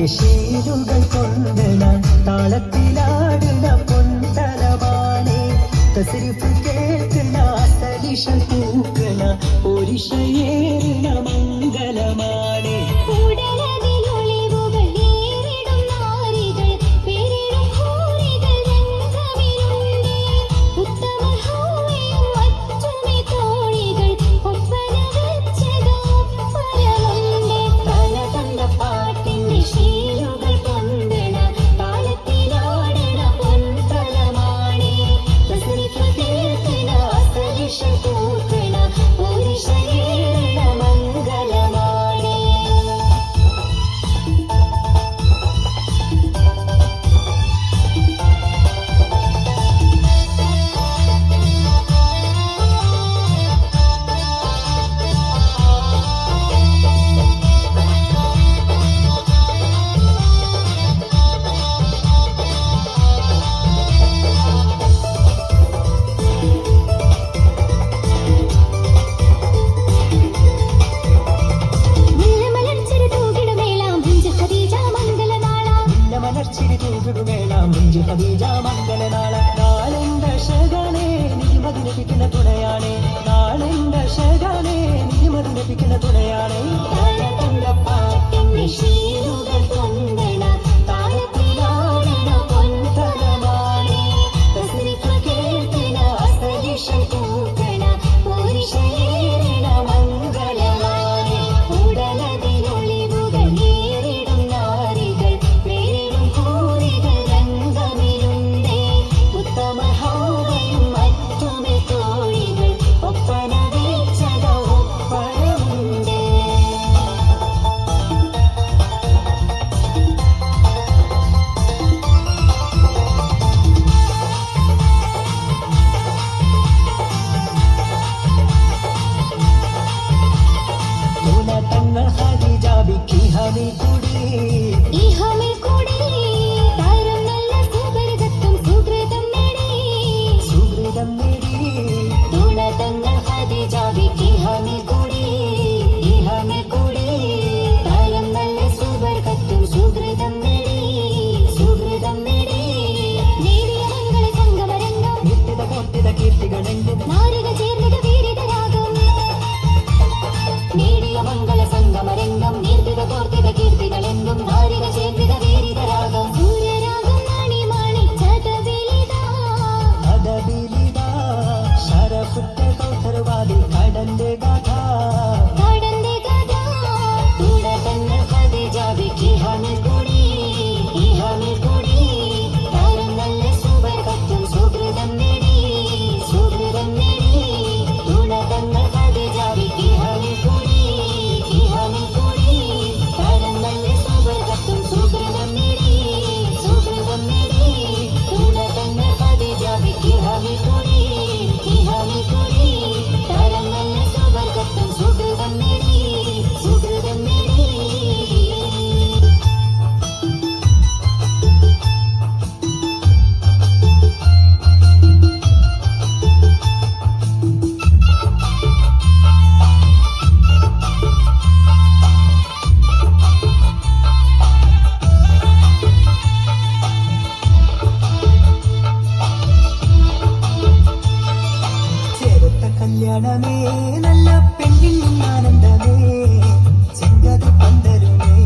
ശീലുകൾ കൊണ്ട് ഞാൻ താളത്തിലാടുന്ന പൊന്തലമാനെ തസ്രിഫ് കേൾക്കുന്ന സലിഷ പൂക്കണ ഒരിശയേറിന മംഗലമാനെ ഖദീജ മംഗലനാള നാളെന്റെ ശകനെ നീ മദിനപ്പിക്കുന്ന തുണയാണേ നാളെന്റെ ശകനെ നീ മദിനപ്പിക്കുന്ന തുണയാണേ ശീലുകൾ കൊണ്ടണ താളത്തിലാടണ പൊൻതലമാണേ തസ്രിഫ് കേൾക്കണ സലിഷ പൂക്കണ ഒരിശയേറിന മംഗലമാണേ ഉടലതിലൊളിവുകൾ നേരിടും നാരികൾ നേരിടും കൂറികൾ രംഗമിലുണ്ടേ ഉത്തമ ഹൗവയും മറ്റുമെ തോഴികൾ ഒപ്പന വീഴ്ചത ഒപ്പനമുണ്ടേ ഖദീജ ബിക്കി ഹമി കുടി ഈ ഹമി കുടി താരം നല്ല സുബർഗത്തും സുകൃതം നേടി ദുണതന്ന ഖദീജ ബിക്കി ഹമി കുടി ഈ ഹമി കുടി താരം നല്ല സുബർഗത്തും സുകൃതം നേടി നേടിയ മംഗള സംഗമരംഗം നിത്യത കോർത്തിത കീർത്തികളെങ്കും നാരിക ചേർന്നിത വീരിതരാകും നേടിയ മംഗള സംഗമരംഗം നീർത്തിത കോർത്തിത കീർത്തികളെങ്കും നാരിക ചേർത്തിത വീരിതരാഗം സൂര്യരാഗം മണിമാണി ചതബിലിത ശരഫുറ്റ കൗസർവാദി കടന്റെ ഗാഥ തുണതന്ന ഖദീജ ബിക്കി ഹമി കുടി ഈ ഹമി കുടി താരം നല്ല സുബർഗത്തും സുകൃതം നേടി തുണതന്ന ഖദീജ ബിക്കി ഹമി കുടി ഈ ഹമി കുടി താരം നല്ല സുബർഗത്തും സുകൃതം നേടി തുണതന്ന ഖദീജ ബിക്കി ഹമി കുടി ഈ ഹമി കുടി താരം നല്ല സുബർഗത്തും സുകൃതം നേടി കല്യാണമേ നല്ല പെണ്ണിൻ ആനന്ദമേ ചെങ്കതി പന്തരുമേ